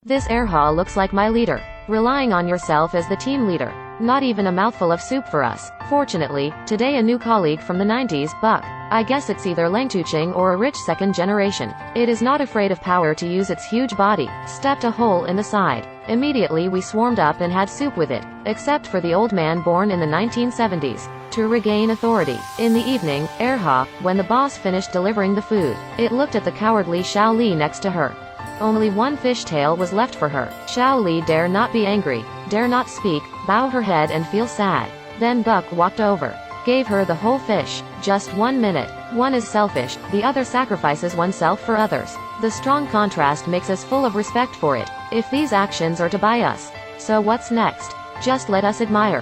This Erha looks like my leader. Relying on yourself as the team leader. Not even a mouthful of soup for us. Fortunately, today a new colleague from the 90s, Buck. I guess it's either Langtuching or a rich second generation. It is not afraid of power to use its huge body. Stepped a hole in the side. Immediately we swarmed up and had soup with it. Except for the old man born in the 1970s. To regain authority. In the evening, Erha, when the boss finished delivering the food, it looked at the cowardly Xiao Li next to her. Only one fishtail was left for her. Xiao Li dare not be angry, dare not speak, bow her head and feel sad. Then Buck walked over. Gave her the whole fish. Just 1 minute. One is selfish, the other sacrifices oneself for others. The strong contrast makes us full of respect for it. If these actions are to buy us. So what's next? Just let us admire.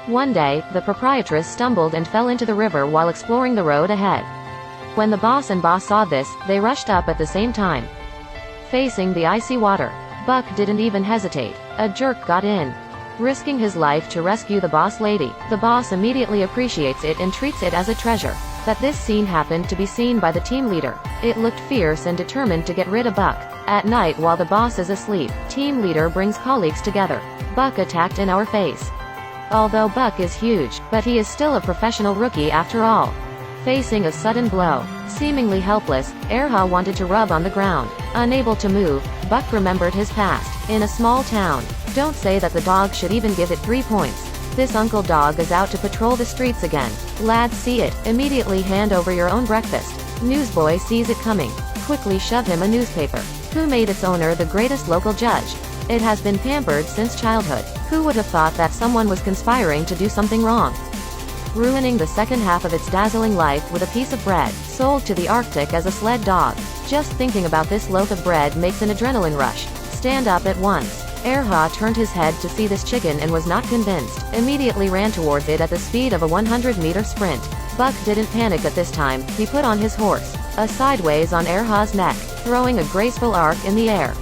One day, the proprietress stumbled and fell into the river while exploring the road ahead. When the boss and boss saw this, they rushed up at the same time. Facing the icy water, Buck didn't even hesitate. A jerk got in, risking his life to rescue the boss lady. The boss immediately appreciates it and treats it as a treasure. That this scene happened to be seen by the team leader. It looked fierce and determined to get rid of Buck. At night while the boss is asleep, team leader brings colleagues together. Buck attacked in our face. Although Buck is huge, but he is still a professional rookie after all. Facing a sudden blow, seemingly helpless, Erha wanted to rub on the ground. Unable to move, Buck remembered his past. In a small town. Don't say that the dog should even give it 3 points. This uncle dog is out to patrol the streets again. Lads see it, immediately hand over your own breakfast. Newsboy sees it coming. Quickly shove him a newspaper. Who made its owner the greatest local judge? It has been pampered since childhood. Who would have thought that someone was conspiring to do something wrong? Ruining the second half of its dazzling life with a piece of bread, sold to the Arctic as a sled dog. Just thinking about this loaf of bread makes an adrenaline rush. Stand up at once. Erha turned his head to see this chicken and was not convinced. Immediately ran towards it at the speed of a 100-meter sprint. Buck didn't panic at this time. He put on his horse. A sideways on Erha's neck, throwing a graceful arc in the air.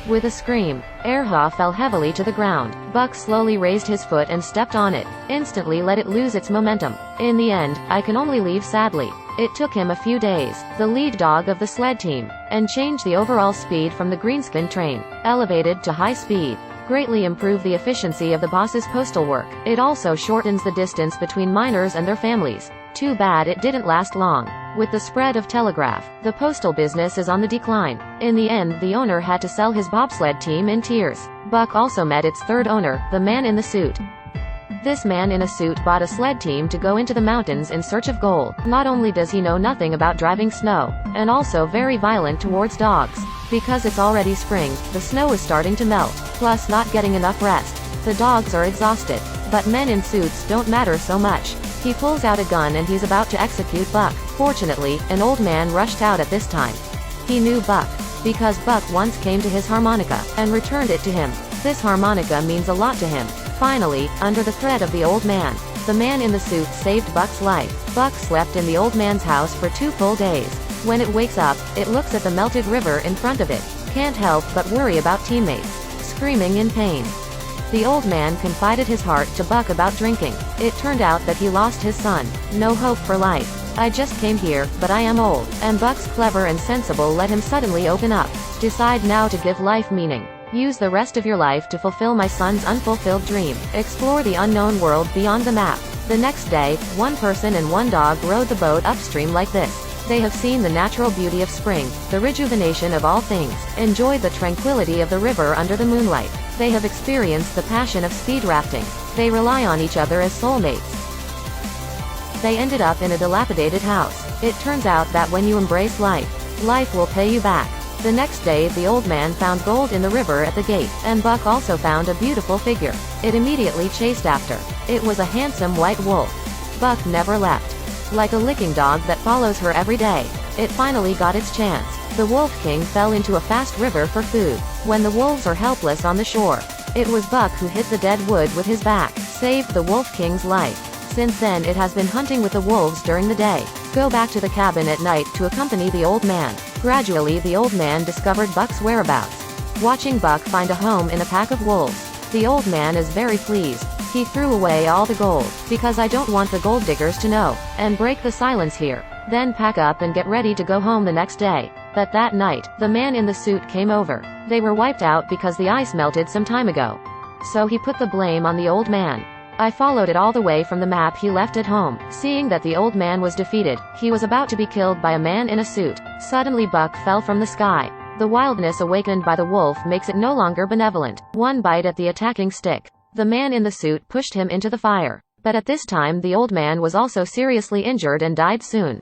With a scream, Erha fell heavily to the ground. Buck slowly raised his foot and stepped on it, instantly let it lose its momentum. In the end, I can only leave sadly. It took him a few days, the lead dog of the sled team, and changed the overall speed from the greenskin train, elevated to high speed. Greatly improve the efficiency of the boss's postal work. It also shortens the distance between miners and their families. Too bad it didn't last long. With the spread of telegraph, the postal business is on the decline. In the end, the owner had to sell his bobsled team in tears. Buck also met its third owner, the man in the suit. This man in a suit bought a sled team to go into the mountains in search of gold. Not only does he know nothing about driving snow, and also very violent towards dogs. Because it's already spring, the snow is starting to melt, plus not getting enough rest. The dogs are exhausted. But men in suits don't matter so much. He pulls out a gun and he's about to execute Buck. Fortunately, an old man rushed out at this time. He knew Buck, because Buck once came to his harmonica, and returned it to him. This harmonica means a lot to him. Finally, under the threat of the old man, the man in the suit saved Buck's life. Buck slept in the old man's house for 2 full days. When it wakes up, it looks at the melted river in front of it. Can't help but worry about teammates. Screaming in pain. The old man confided his heart to Buck about drinking. It turned out that he lost his son. No hope for life. I just came here, but I am old. And Buck's clever and sensible let him suddenly open up. Decide now to give life meaning. Use the rest of your life to fulfill my son's unfulfilled dream. Explore the unknown world beyond the map. The next day, one person and one dog rowed the boat upstream like this. They have seen the natural beauty of spring, the rejuvenation of all things, enjoyed the tranquility of the river under the moonlight. They have experienced the passion of speed rafting. They rely on each other as soulmates. They ended up in a dilapidated house. It turns out that when you embrace life, life will pay you back. The next day the old man found gold in the river at the gate, and Buck also found a beautiful figure. It immediately chased after. It was a handsome white wolf. Buck never left. Like a licking dog that follows her every day. It finally got its chance. The Wolf King fell into a fast river for food. When the wolves are helpless on the shore, it was Buck who hit the dead wood with his back, saved the Wolf King's life. Since then it has been hunting with the wolves during the day. Go back to the cabin at night to accompany the old man. Gradually the old man discovered Buck's whereabouts. Watching Buck find a home in a pack of wolves, the old man is very pleased. He threw away all the gold, because I don't want the gold diggers to know, and break the silence here. Then pack up and get ready to go home the next day. But that night, the man in the suit came over. They were wiped out because the ice melted some time ago. So he put the blame on the old man. I followed it all the way from the map he left at home. Seeing that the old man was defeated, he was about to be killed by a man in a suit. Suddenly Buck fell from the sky. The wildness awakened by the wolf makes it no longer benevolent. One bite at the attacking stick. The man in the suit pushed him into the fire. But at this time the old man was also seriously injured and died soon.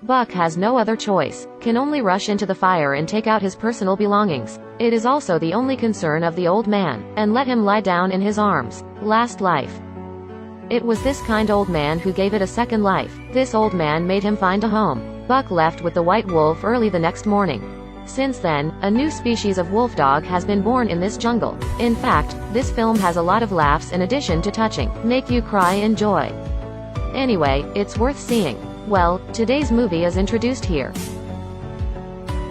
Buck has no other choice, can only rush into the fire and take out his personal belongings. It is also the only concern of the old man, and let him lie down in his arms. Last life. It was this kind old man who gave it a second life. This old man made him find a home. Buck left with the white wolf early the next morning. Since then, a new species of wolf dog has been born in this jungle. In fact, this film has a lot of laughs in addition to touching, make you cry in joy. Anyway, it's worth seeing. Well, today's movie is introduced here.